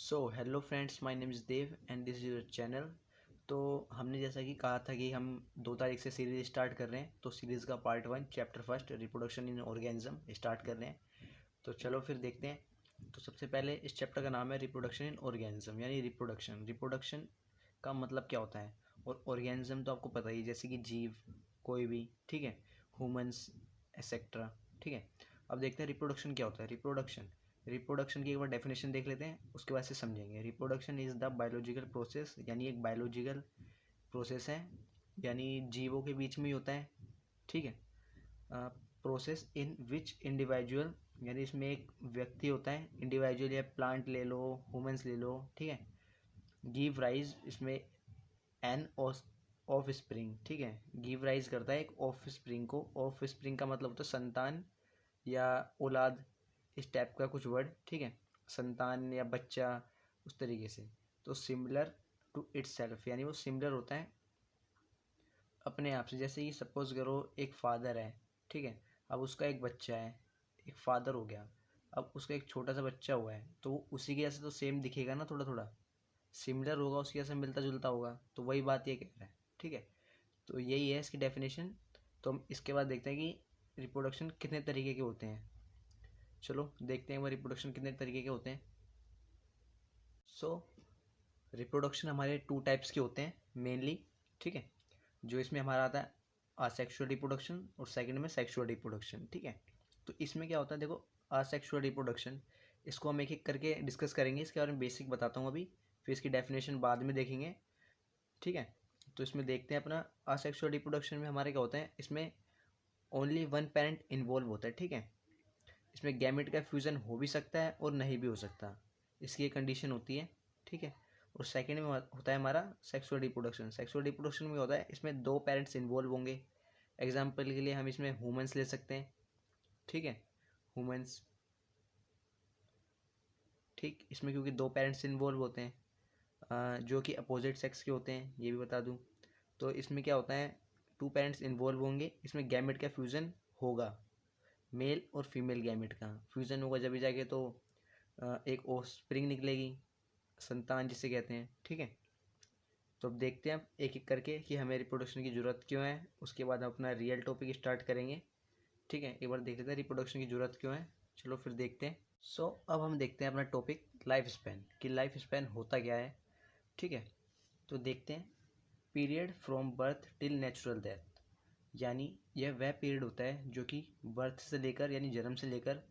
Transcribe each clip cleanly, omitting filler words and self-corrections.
So hello friends, my name is Dev and this is your channel. तो हमने जैसा कि कहा था कि हम 2 तारीख से सीरीज़ स्टार्ट कर रहे हैं। तो सीरीज़ का part 1 chapter first reproduction in organism start कर रहे हैं। तो चलो फिर देखते हैं। तो सबसे पहले इस चैप्टर का नाम है रिप्रोडक्शन इन ऑर्गेनिज्म, यानी रिप्रोडक्शन। रिप्रोडक्शन का मतलब क्या होता है, और ऑर्गेनिज्म तो आपको पता ही है, जैसे कि जीव कोई भी, ठीक है, ह्यूमंस एक्सेट्रा, ठीक है। अब देखते हैं रिप्रोडक्शन क्या होता है। रिप्रोडक्शन की एक बार डेफिनेशन देख लेते हैं, उसके बाद से समझेंगे। Reproduction is the biological process, यानी एक बायोलॉजिकल प्रोसेस है, यानी जीवों के बीच में ही होता है, ठीक है। प्रोसेस इन विच इंडिविजुअल, यानी इसमें एक व्यक्ति होता है, इंडिविजुअल या प्लांट ले लो, ह्यूमंस ले लो, ठीक है। गिव राइज, इसमें एन ऑफ स्प्रिंग, ठीक है, गिव राइज करता है एक ऑफ स्प्रिंग को। ऑफ स्प्रिंग का मतलब होता है संतान या औलाद, इस टाइप का कुछ वर्ड, ठीक है, संतान या बच्चा, उस तरीके से। तो सिमिलर टू इट्स सेल्फ, यानी वो सिमिलर होता है अपने आप से। जैसे कि सपोज करो एक फादर है, ठीक है, अब उसका एक बच्चा है, एक फादर हो गया, अब उसका एक छोटा सा बच्चा हुआ है, तो वो उसी के जैसे तो सेम दिखेगा ना, थोड़ा थोड़ा सिमिलर होगा, उसके जैसे मिलता जुलता होगा। तो वही बात ये कह रहा है, ठीक है। तो यही है इसकी डेफिनेशन। तो हम इसके बाद देखते हैं कि रिप्रोडक्शन कितने तरीके के होते हैं। चलो देखते हैं वो रिप्रोडक्शन कितने तरीके के होते हैं। सो रिप्रोडक्शन हमारे 2 टाइप्स के होते हैं मेनली, ठीक है। जो इसमें हमारा आता है असेक्सुअल रिप्रोडक्शन, और सेकंड में सेक्सुअल रिप्रोडक्शन, ठीक है। तो इसमें क्या होता है, देखो, असेक्सुअल रिप्रोडक्शन, इसको हम एक एक करके डिस्कस करेंगे। इसके बारे में बेसिक बताता हूँ अभी, फिर इसकी डेफिनेशन बाद में देखेंगे, ठीक है। तो इसमें देखते हैं अपना असेक्सुअल रिप्रोडक्शन में हमारे क्या होता है, इसमें ओनली वन पेरेंट इन्वॉल्व होता है, ठीक है। इसमें गैमेट का फ्यूज़न हो भी सकता है और नहीं भी हो सकता, इसकी एक कंडीशन होती है, ठीक है। और सेकंड में होता है हमारा सेक्सुअल रिप्रोडक्शन। सेक्सुअल रिप्रोडक्शन में होता है इसमें 2 पेरेंट्स इन्वॉल्व होंगे। एग्जाम्पल के लिए हम इसमें ह्यूमंस ले सकते हैं, ठीक है, ह्यूमंस, ठीक। इसमें क्योंकि 2 पेरेंट्स इन्वॉल्व होते हैं, जो कि अपोजिट सेक्स के होते हैं, ये भी बता दूं। तो इसमें क्या होता है, 2 पेरेंट्स इन्वॉल्व होंगे, इसमें गैमेट का फ्यूज़न होगा, मेल और फीमेल गैमेट का फ्यूज़न होगा। जब भी जाके तो एक ऑफस्प्रिंग निकलेगी, संतान जिसे कहते हैं, ठीक है। तो अब देखते हैं अब एक एक करके कि हमें रिप्रोडक्शन की ज़रूरत क्यों है। उसके बाद हम अपना रियल टॉपिक स्टार्ट करेंगे, ठीक है। एक बार देख लेते हैं रिप्रोडक्शन की ज़रूरत क्यों है। चलो फिर देखते हैं। सो अब हम देखते हैं अपना टॉपिक लाइफ स्पैन, कि लाइफ स्पैन होता क्या है, ठीक है। तो देखते हैं, period from birth till natural death, यानी यह वह पीरियड होता है जो कि बर्थ से लेकर, यानी जन्म से लेकर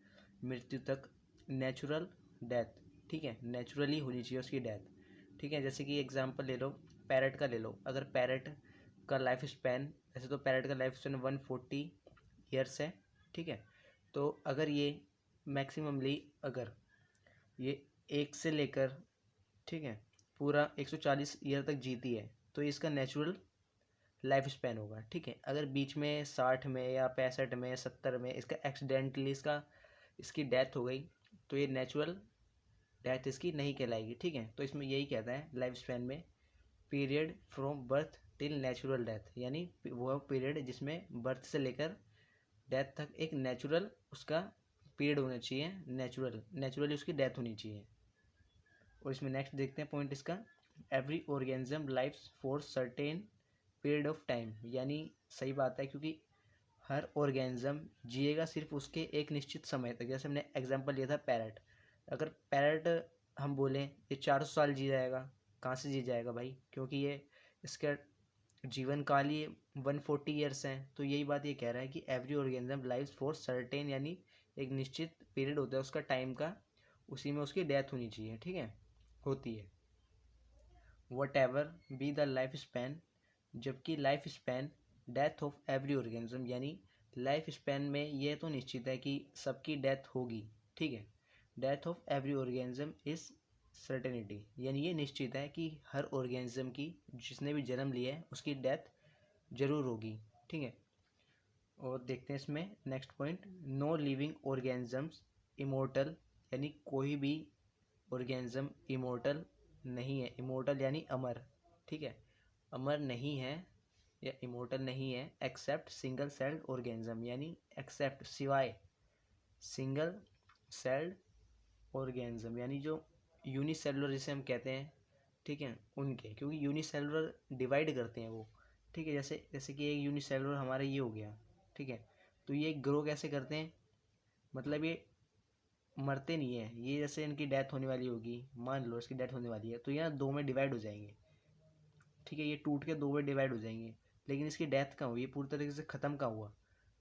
मृत्यु तक, नेचुरल डेथ, ठीक है, नेचुरली होनी चाहिए उसकी डेथ, ठीक है। जैसे कि एग्जांपल ले लो, पैरट का ले लो। अगर पैरट का लाइफ स्पैन, वैसे तो पैरट का लाइफ स्पैन 140 ईयर्स है, ठीक है। तो अगर ये मैक्सिममली, अगर ये एक से लेकर, ठीक है, पूरा 140 ईयर तक जीती है, तो ये इसका नेचुरल लाइफ स्पैन होगा, ठीक है। अगर बीच में 60 में या 65 में 70 में इसका एक्सीडेंटली इसकी डेथ हो गई, तो ये नेचुरल डेथ इसकी नहीं कहलाएगी, ठीक है। तो इसमें यही कहता है लाइफ स्पैन में, period from birth till natural death, यानी वो पीरियड जिसमें बर्थ से लेकर डेथ तक एक नेचुरल उसका पीरियड होना चाहिए, नेचुरली उसकी डेथ होनी चाहिए। और इसमें नेक्स्ट देखते हैं पॉइंट इसका, every organism lives for certain period of time, यानी सही बात है, क्योंकि हर ऑर्गेनिज्म जिएगा सिर्फ उसके एक निश्चित समय तक। जैसे हमने एग्जांपल लिया था पैरट, अगर पैरट हम बोलें ये 400 साल जी जाएगा, कहाँ से जी जाएगा भाई, क्योंकि ये इसका जीवन काल ही 140 ईयर्स हैं। तो यही बात ये कह रहा है कि every organism lives for certain, यानी एक निश्चित पीरियड होता है उसका टाइम का, उसी में उसकी डेथ होनी चाहिए, ठीक है, होती है। Whatever be the life span, जबकि life span death of every organism, यानी लाइफ स्पैन में यह तो निश्चित है कि सबकी डेथ होगी, ठीक है। Death of every organism is certainty, यानी ये निश्चित है कि हर ऑर्गेनिज्म की, जिसने भी जन्म लिया है, उसकी डेथ जरूर होगी, ठीक है। और देखते हैं इसमें next point, no living organisms immortal, यानी कोई भी ऑर्गेनिज्म इमोर्टल नहीं है। इमोर्टल यानी अमर, ठीक है, अमर नहीं है या इमोर्टल नहीं है, एक्सेप्ट सिंगल सेल्ड ऑर्गेनिज्म, यानी सिवाय सिंगल सेल्ड ऑर्गेनिज्म, यानी जो यूनिसेलुलर जिसे हम कहते हैं, ठीक है, उनके, क्योंकि यूनिसेलुलर डिवाइड करते हैं वो, ठीक है। जैसे जैसे कि एक यूनिसेलुलर हमारा ये हो गया, ठीक है। तो ये ग्रो कैसे करते हैं, मतलब ये मरते नहीं है, ये जैसे इनकी डेथ होने वाली होगी, मान लो इसकी डेथ होने वाली है, तो यहाँ दो में डिवाइड हो जाएंगे, ठीक है, ये टूट के दो में डिवाइड हो जाएंगे। लेकिन इसकी डेथ कहाँ हुई, ये पूरी तरीके से ख़त्म कहाँ हुआ,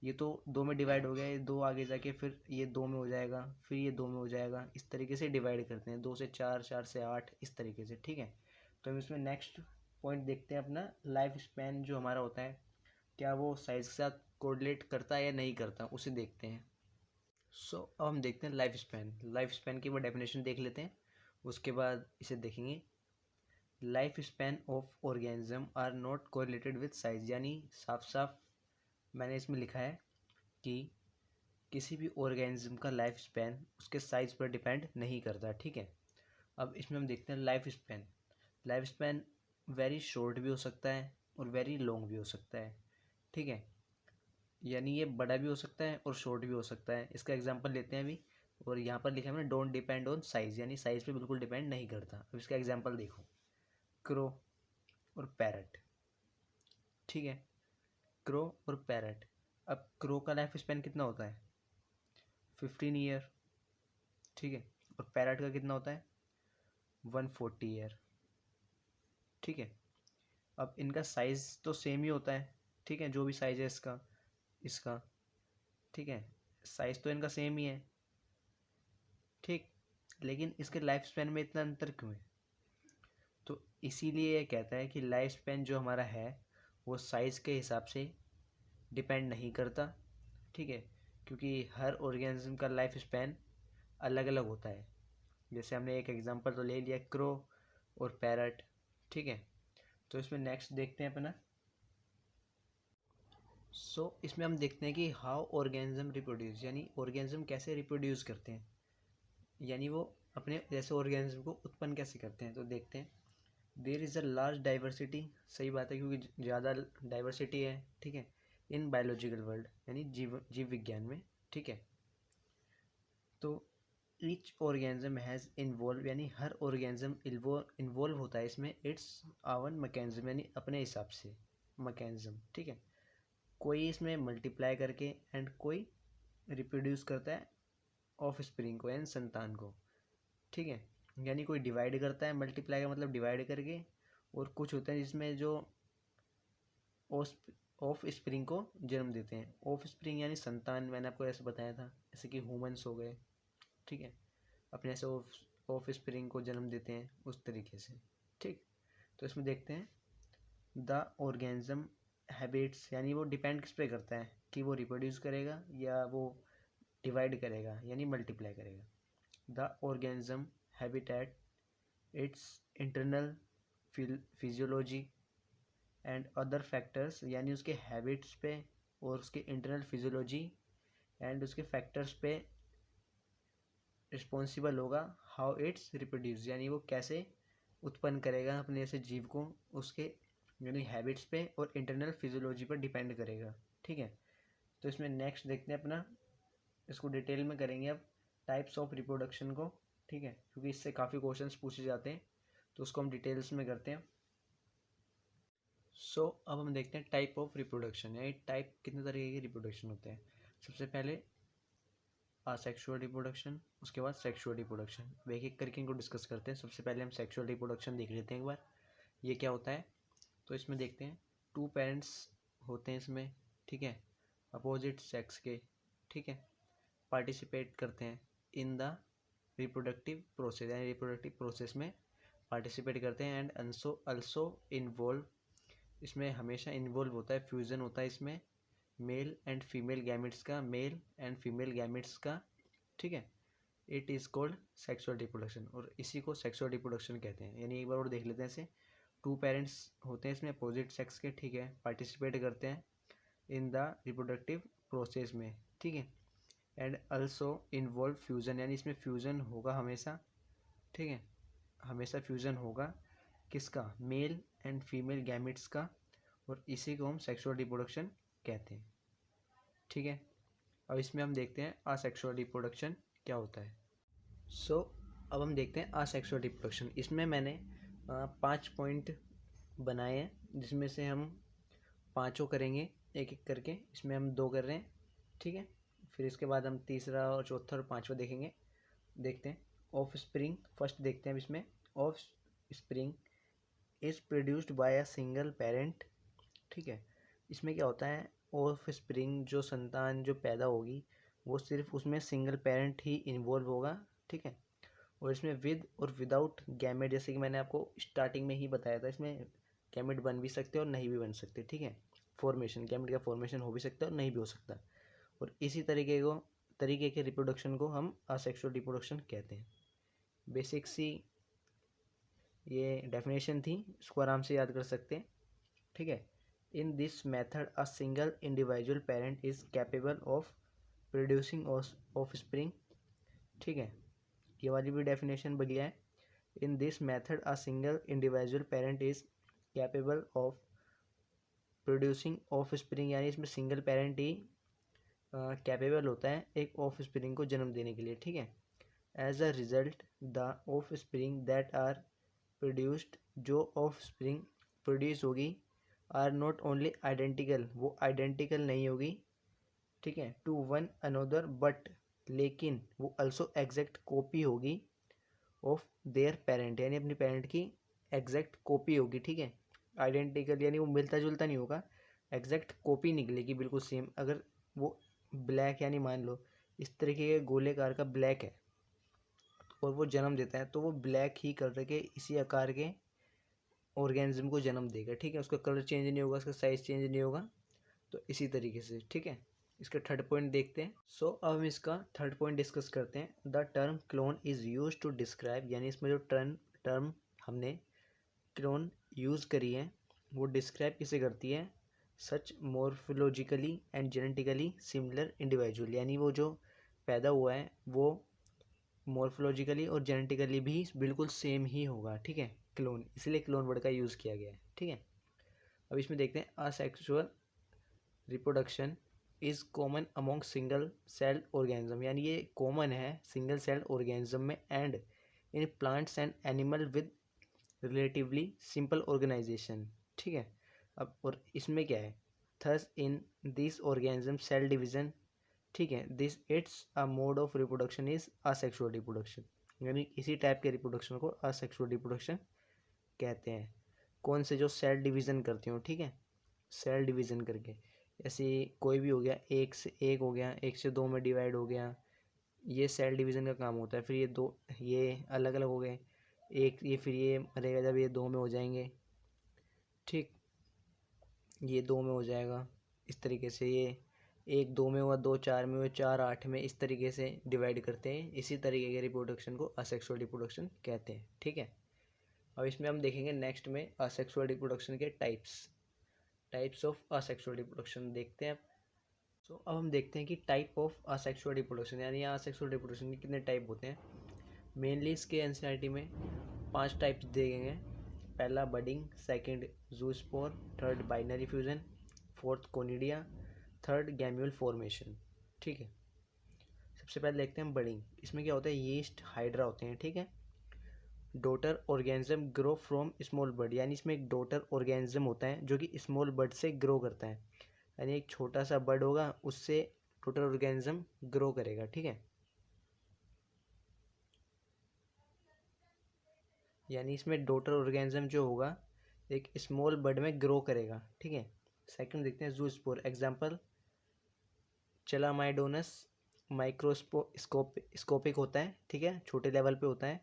ये तो दो में डिवाइड हो गया, ये दो आगे जाके फिर ये दो में हो जाएगा, फिर ये दो में हो जाएगा, इस तरीके से डिवाइड करते हैं, 2 से 4, 4 से 8, इस तरीके से, ठीक है। तो हम इसमें नेक्स्ट पॉइंट देखते हैं अपना, लाइफ स्पैन जो हमारा होता है, क्या वो साइज के साथ कोरिलेट करता है या नहीं करता, उसे देखते हैं। अब हम देखते हैं लाइफ स्पैन की वो डेफिनेशन देख लेते हैं, उसके बाद इसे देखेंगे। Life span of organism are not correlated with size, यानी साफ साफ मैंने इसमें लिखा है कि किसी भी ऑर्गेनिज्म का लाइफ स्पैन उसके साइज पर डिपेंड नहीं करता, ठीक है। अब इसमें हम देखते हैं लाइफ स्पैन वेरी शॉर्ट भी हो सकता है और वेरी लॉन्ग भी हो सकता है, ठीक है, यानी ये बड़ा भी हो सकता है और शॉर्ट भी हो सकता है। इसका एग्जांपल लेते हैं अभी, और यहाँ पर लिखा है मैंने डोंट डिपेंड ऑन साइज, यानी साइज पे बिल्कुल डिपेंड नहीं करता। अब इसका एग्जांपल देखो, क्रो और पैरट, ठीक है, क्रो और पैरट। अब क्रो का लाइफ स्पैन कितना होता है, 15 ईयर, ठीक है, और पैरट का कितना होता है, 140 ईयर, ठीक है। अब इनका साइज तो सेम ही होता है, ठीक है, जो भी साइज है इसका इसका ठीक है, साइज तो इनका सेम ही है, ठीक, लेकिन इसके लाइफ स्पैन में इतना अंतर क्यों है, तो इसीलिए ये कहता है कि लाइफ स्पैन जो हमारा है वो साइज़ के हिसाब से डिपेंड नहीं करता, ठीक है, क्योंकि हर ऑर्गेनिज्म का लाइफ स्पैन अलग अलग होता है। जैसे हमने एक एग्जांपल तो ले लिया, क्रो और पैरट, ठीक है। तो इसमें नेक्स्ट देखते हैं अपना। इसमें हम देखते हैं कि हाउ ऑर्गेनिज्म रिप्रोड्यूस, यानी ऑर्गेनिज्म कैसे रिप्रोड्यूस करते हैं, यानी वो अपने जैसे ऑर्गेनिज्म को उत्पन्न कैसे करते हैं। तो देखते हैं, there is a large diversity, सही बात है क्योंकि ज़्यादा डाइवर्सिटी है, ठीक है, इन बायोलॉजिकल वर्ल्ड, यानी जीव विज्ञान में, ठीक है। तो ईच ऑर्गेनिज्म हैज़ इन्वॉल्व, यानी हर ऑर्गेनिज्म इन्वॉल्व होता है इसमें इट्स आवन मैकेनिज्म, यानी अपने हिसाब से मैकेनिज्म, ठीक है। कोई इसमें मल्टीप्लाई करके एंड कोई रिप्रोड्यूस करता है ऑफ स्प्रिंग को, यानी संतान को, ठीक है, यानी कोई डिवाइड करता है, मल्टीप्लाई का मतलब डिवाइड करके, और कुछ होते हैं जिसमें जो ऑफ स्प्रिंग को जन्म देते हैं। ऑफ स्प्रिंग यानी संतान, मैंने आपको ऐसे बताया था, जैसे कि ह्यूमंस हो गए, ठीक है, अपने से ऑफ स्प्रिंग को जन्म देते हैं उस तरीके से, ठीक। तो इसमें देखते हैं, द ऑर्गेनिज्म हैबिट्स, यानी वो डिपेंड किस पे करता है कि वो रिप्रोड्यूस करेगा या वो डिवाइड करेगा यानी मल्टीप्लाई करेगा। The organism habitat, it's internal physiology and other factors, यानी उसके हैबिट्स पे और उसके इंटरनल फिजियोलॉजी एंड उसके फैक्टर्स पे रिस्पॉन्सिबल होगा हाउ इट्स रिप्रोड्यूस, यानी वो कैसे उत्पन्न करेगा अपने ऐसे जीव को, उसके यानी हैबिट्स पे और इंटरनल फिजियोलॉजी पर डिपेंड करेगा, ठीक है। तो इसमें नेक्स्ट देखते हैं अपना, इसको डिटेल में करेंगे अब, टाइप्स ऑफ रिप्रोडक्शन को, ठीक है, क्योंकि इससे काफ़ी क्वेश्चंस पूछे जाते हैं, तो उसको हम डिटेल्स में करते हैं। अब हम देखते हैं टाइप ऑफ रिप्रोडक्शन, यानी टाइप कितने तरीके के रिप्रोडक्शन होते हैं। सबसे पहले असेक्सुअल रिप्रोडक्शन, उसके बाद सेक्सुअल रिप्रोडक्शन। एक एक करके इनको डिस्कस करते हैं। सबसे पहले हम सेक्सुअल रिप्रोडक्शन देख लेते हैं एक बार, ये क्या होता है। तो इसमें देखते हैं, 2 पेरेंट्स होते हैं इसमें, ठीक है, अपोजिट सेक्स के, ठीक है, पार्टिसिपेट करते हैं इन द रिप्रोडक्टिव प्रोसेस, यानी रिप्रोडक्टिव प्रोसेस में पार्टिसिपेट करते हैं, एंड अल्सो इन्वॉल्व, इसमें हमेशा इन्वॉल्व होता है, फ्यूज़न होता है इसमें मेल एंड फीमेल गैमेट्स का, ठीक है। It is called sexual reproduction, और इसी को सेक्सुअल रिप्रोडक्शन कहते हैं। यानी एक बार और देख लेते हैं इसे, 2 पेरेंट्स होते हैं इसमें अपोजिट सेक्स के, ठीक है, पार्टिसिपेट करते हैं इन द रिप्रोडक्टिव प्रोसेस में, ठीक है, एंड अल्सो इन्वॉल्व फ्यूज़न, यानी इसमें फ्यूज़न होगा हमेशा, ठीक है, हमेशा फ्यूज़न होगा किसका, मेल एंड फीमेल गैमेट्स का, और इसी को हम सेक्सुअल रिप्रोडक्शन कहते हैं, ठीक है। अब इसमें हम देखते हैं असेक्सुअल रिप्रोडक्शन क्या होता है। अब हम देखते हैं असेक्सुअल रिप्रोडक्शन। इसमें मैंने 5 पॉइंट बनाए हैं, जिसमें से हम पाँचों करेंगे एक एक करके। इसमें हम 2 कर रहे हैं, ठीक है। फिर इसके बाद हम तीसरा और चौथा और पाँचवा देखेंगे। देखते हैं ऑफ स्प्रिंग। फर्स्ट देखते हैं इसमें। Of spring is produced by a single parent, ठीक है। इसमें क्या होता है, ऑफ स्प्रिंग जो संतान जो पैदा होगी वो सिर्फ उसमें सिंगल पेरेंट ही इन्वॉल्व होगा, ठीक है। और इसमें विद और विदाउट गैमेट, जैसे कि मैंने आपको स्टार्टिंग में ही बताया था, इसमें गैमेट बन भी सकते हैं और नहीं भी बन सकते, ठीक है। फॉर्मेशन, गैमेट का फॉर्मेशन हो भी सकता है और नहीं भी हो सकता। और इसी तरीके के रिप्रोडक्शन को हम असेक्सुअल रिप्रोडक्शन कहते हैं। बेसिक सी ये डेफिनेशन थी, इसको आराम से याद कर सकते हैं, ठीक है। In this method a single individual parent is capable of producing of spring, ठीक है। ये वाली भी डेफिनेशन बढ़िया है। In this method a single individual parent is capable of producing of spring, यानी इसमें सिंगल पेरेंट ही कैपेबल होता है एक ऑफ स्प्रिंग को जन्म देने के लिए, ठीक है। As a result the offspring that are produced, जो ऑफ स्प्रिंग प्रोड्यूस होगी, आर नॉट ओनली आइडेंटिकल, वो आइडेंटिकल नहीं होगी, ठीक है, टू वन अनोदर, बट लेकिन वो अल्सो एग्जैक्ट कॉपी होगी ऑफ देयर पेरेंट, यानी अपनी पेरेंट की एग्जैक्ट कॉपी होगी, ठीक है। आइडेंटिकल यानी वो मिलता जुलता नहीं होगा, एग्जैक्ट कॉपी निकलेगी बिल्कुल सेम। अगर वो ब्लैक, यानी मान लो इस तरीके के गोलेकार का ब्लैक है और वो जन्म देता है, तो वो ब्लैक ही कलर के इसी आकार के ऑर्गेनिज्म को जन्म देगा, ठीक है। उसका कलर चेंज नहीं होगा, उसका साइज चेंज नहीं होगा। तो इसी तरीके से, ठीक है। इसका थर्ड पॉइंट देखते हैं। सो अब हम इसका थर्ड पॉइंट डिस्कस करते हैं। The term clone is use to describe, यानी इसमें जो टर्म हमने क्लोन यूज़ करी है वो डिस्क्राइब किसे करती है, such morphologically and genetically similar individual, यानी वो जो पैदा हुआ है वो मॉर्फोलॉजिकली और जेनेटिकली भी बिल्कुल सेम ही होगा, ठीक है। क्लोन, इसलिए क्लोन वर्ड का यूज़ किया गया है, ठीक है। अब इसमें देखते हैं asexual reproduction is common among single cell organism, यानी ये कॉमन है सिंगल सेल ऑर्गेनिज्म में and in plants and animal with relatively simple organisation, ठीक है। अब और इसमें क्या है, thus in this organism cell division, ठीक है, this it's a mode of reproduction is asexual reproduction, यानी इसी टाइप के रिप्रोडक्शन को असेक्सुअल रिप्रोडक्शन कहते हैं। कौन से, जो सेल डिवीज़न करते हो, ठीक है, सेल डिवीज़न करके, ऐसे कोई भी हो गया, एक से एक हो गया, एक से दो में डिवाइड हो गया, ये सेल डिवीज़न का काम होता है। फिर ये दो, ये अलग अलग हो गए, एक ये, फिर ये मरेगा जब ये दो में हो जाएंगे, ठीक, ये दो में हो जाएगा, इस तरीके से ये एक दो में हुआ, दो चार में हुआ, चार आठ में, इस तरीके से डिवाइड करते हैं। इसी तरीके के रिप्रोडक्शन को असेक्सुअल रिप्रोडक्शन कहते हैं, ठीक है। अब इसमें हम देखेंगे नेक्स्ट में असेक्सुअल रिप्रोडक्शन के टाइप्स ऑफ असेक्सुअल रिप्रोडक्शन देखते हैं। सो अब हम देखते हैं कि टाइप ऑफ असेक्सुअल रिप्रोडक्शन, यानी असेक्सुअल रिप्रोडक्शन के कितने टाइप होते हैं। मेनली इसके एनसीईआरटी में 5 टाइप्स दिए गए हैं। पहला budding, second zoospore, third binary fusion, fourth conidia, third gemmule formation, ठीक है। सबसे पहले देखते हैं बडिंग। इसमें क्या होता है, यीस्ट हाइड्रा होते हैं, ठीक है। Daughter organism grow from small bird, यानी इसमें एक डॉटर ऑर्गेनिज्म होता है जो कि स्मॉल बर्ड से ग्रो करता है, यानी एक छोटा सा बर्ड होगा उससे डॉटर ऑर्गेनिज्म ग्रो करेगा, ठीक है। यानी इसमें डॉटर ऑर्गेनिज्म जो होगा एक स्मॉल बर्ड में ग्रो करेगा, ठीक है। सेकंड देखते हैं जूस्पोर। एग्जांपल चलामाइडोनस, माइक्रोस्कोपिक होता है, ठीक है, छोटे लेवल पे होता है,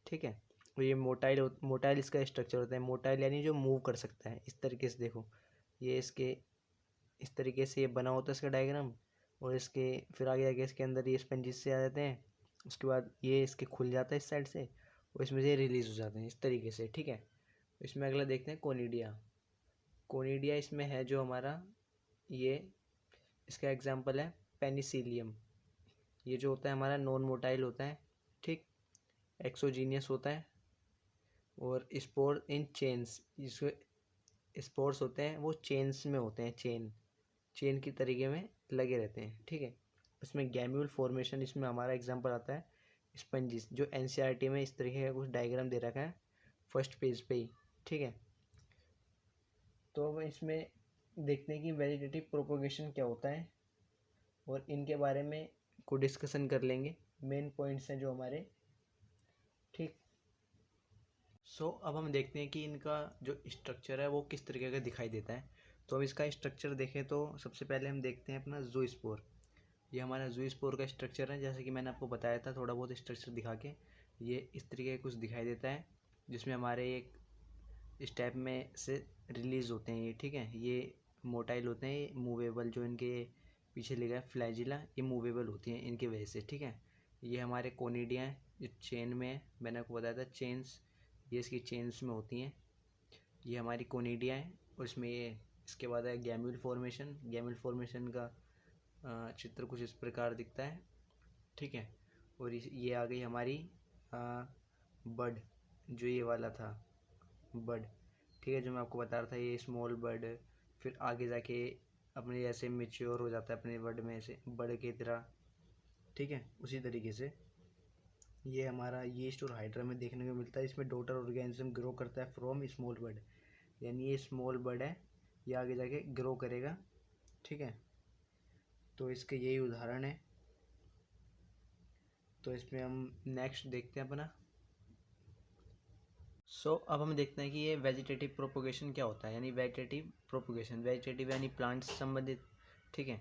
ठीक है। और ये मोटाइल इसका स्ट्रक्चर होता है। मोटाइल यानी जो मूव कर सकता है, इस तरीके से देखो, ये इसके इस तरीके से ये बना होता है इसका डायग्राम, और इसके फिर आगे आगे इसके अंदर ये स्पंजिस से आ जाते हैं, उसके बाद ये इसके खुल जाता है इस साइड से और इसमें से रिलीज हो जाते हैं इस तरीके से, ठीक है। इसमें अगला देखते हैं कोनिडिया। कोनिडिया इसमें है जो हमारा ये, इसका एग्जाम्पल है पेनिसिलियम। ये जो होता है हमारा नॉन मोटाइल होता है, ठीक, एक्सोजीनियस होता है। और स्पोर इन चेन्स, जिसके स्पोर्स होते हैं वो चेन्स में होते हैं, चेन की तरीके में लगे रहते हैं, ठीक है। उसमें गैम्यूल फॉर्मेशन इसमें हमारा एग्जांपल आता है स्पंजिस, जो एनसीईआरटी में इस तरीके का कुछ डायग्राम दे रखा है फर्स्ट पेज पे ही, ठीक है। तो अब इसमें देखते हैं कि वेजिटेटिव प्रोपोगेशन क्या होता है और इनके बारे में को डिस्कशन कर लेंगे, मेन पॉइंट्स हैं जो हमारे, ठीक। सो अब हम देखते हैं कि इनका जो स्ट्रक्चर है वो किस तरीके का दिखाई देता है। तो अब इसका स्ट्रक्चर देखें तो सबसे पहले हम देखते हैं अपना ज़ूस्पोर। ये हमारा ज़ूस्पोर का स्ट्रक्चर है, जैसे कि मैंने आपको बताया था थोड़ा बहुत स्ट्रक्चर दिखा के। ये इस तरीके का कुछ दिखाई देता है, जिसमें हमारे एक इस टाइप में से रिलीज़ होते हैं ये, ठीक है। ये मोटाइल होते हैं, ये मूवेबल, जो इनके पीछे लिखा है फ्लैजिला, ये मूवेबल होती हैं इनकी वजह से, ठीक है। ये हमारे कोनिडिया हैं जो चेन में है, मैंने आपको बताया था चेन्स, ये इसकी चेन्स में होती हैं। ये हमारी कोनिडिया है और इसमें ये इसके बाद है गैम्यूल फॉर्मेशन। गैम्यूल फॉर्मेशन का चित्र कुछ इस प्रकार दिखता है, ठीक है। और ये आ गई हमारी बड, जो ये वाला था बड, ठीक है, जो मैं आपको बता रहा था, ये स्मॉल बड, फिर आगे जाके अपने जैसे मेच्योर हो जाता है अपने बड में से बड की तरह, ठीक है। उसी तरीके से ये हमारा यीस्ट और हाइड्रा में देखने को मिलता है। इसमें डॉटर ऑर्गेनिज्म ग्रो करता है फ्रॉम स्मॉल बड, यानी ये स्मॉल बड है, ये आगे जाके ग्रो करेगा, ठीक है। तो इसके यही उदाहरण है। तो इसमें हम नेक्स्ट देखते हैं अपना। अब हम देखते हैं कि ये वेजिटेटिव प्रोपोगेशन क्या होता है, यानी वेजिटेटिव प्रोपोगेशन, वेजिटेटिव यानी प्लांट से संबंधित, ठीक है,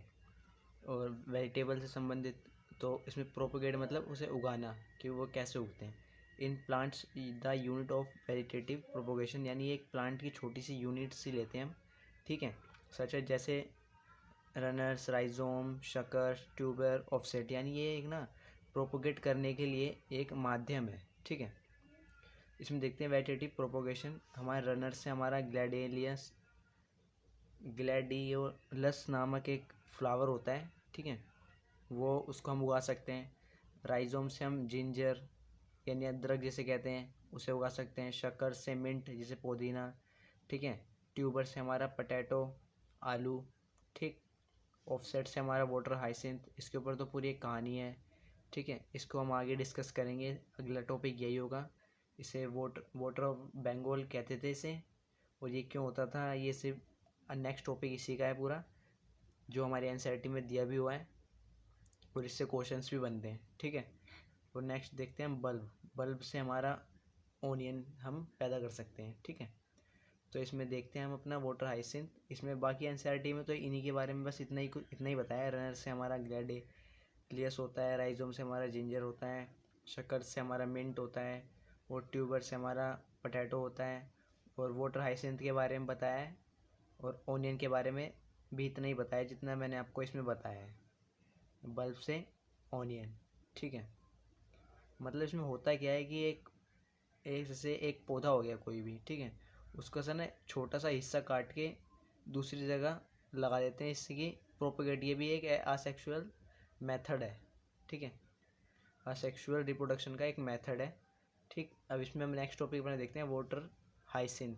और वेजिटेबल से संबंधित। तो इसमें प्रोपोगेट मतलब उसे उगाना, कि वो कैसे उगते हैं। In plants the unit of vegetative propagation, यानी एक प्लांट की छोटी सी यूनिट सी लेते हैं हम, ठीक है। सच है जैसे रनर्स, राइजोम, शकर, ट्यूबर, ऑफसेट, यानी ये एक ना प्रोपोगेट करने के लिए एक माध्यम है, ठीक है। इसमें देखते हैं वेजिटेटिव प्रोपोगेशन। हमारे रनर से हमारा ग्लैडियोलस नामक एक फ्लावर होता है, ठीक है, वो उसको हम उगा सकते हैं। राइजोम से हम जिंजर यानी अदरक जिसे कहते हैं उसे उगा सकते हैं। शक्कर से मिंट जिसे पुदीना, ठीक है। ट्यूबर से हमारा पटैटो, आलू, ठीक। ऑफसेट से हमारा वाटर हाइसिंथ, इसके ऊपर तो पूरी एक कहानी है, ठीक है, इसको हम आगे डिस्कस करेंगे, अगला टॉपिक यही होगा। इसे वाटर ऑफ बंगाल कहते थे इसे, और ये क्यों होता था ये सिर्फ नेक्स्ट टॉपिक इसी का है पूरा, जो हमारे एनसीईआरटी में दिया भी हुआ है और इससे क्वेश्चंस भी बनते हैं, ठीक है। और नेक्स्ट देखते हैं हम बल्ब। बल्ब से हमारा ओनियन हम पैदा कर सकते हैं, ठीक है। तो इसमें देखते हैं हम अपना वाटर हाइसिंथ। इसमें बाकी एनसीईआरटी में तो इन्हीं के बारे में बस इतना ही बताया। रनर से हमारा ग्लैडियोलस होता है, राइजोम से हमारा जिंजर होता है, शक्कर से हमारा मिंट होता है, और ट्यूबर से हमारा पटैटो होता है, और वाटर हाइसिंथ के बारे में बताया है, और ओनियन के बारे में भी इतना ही बताया जितना मैंने आपको इसमें बताया है, बल्ब से ओनियन, ठीक है। मतलब इसमें होता क्या है कि एक एक जैसे एक पौधा हो गया कोई भी, ठीक है, उसका सा ना छोटा सा हिस्सा काट के दूसरी जगह लगा देते हैं, इससे कि प्रोपेगेट, ये भी एक असेक्सुअल मेथड है, ठीक है, असेक्सुअल रिप्रोडक्शन का एक मेथड है, ठीक। अब इसमें हम नेक्स्ट टॉपिक पर देखते हैं वाटर हाइसिंथ।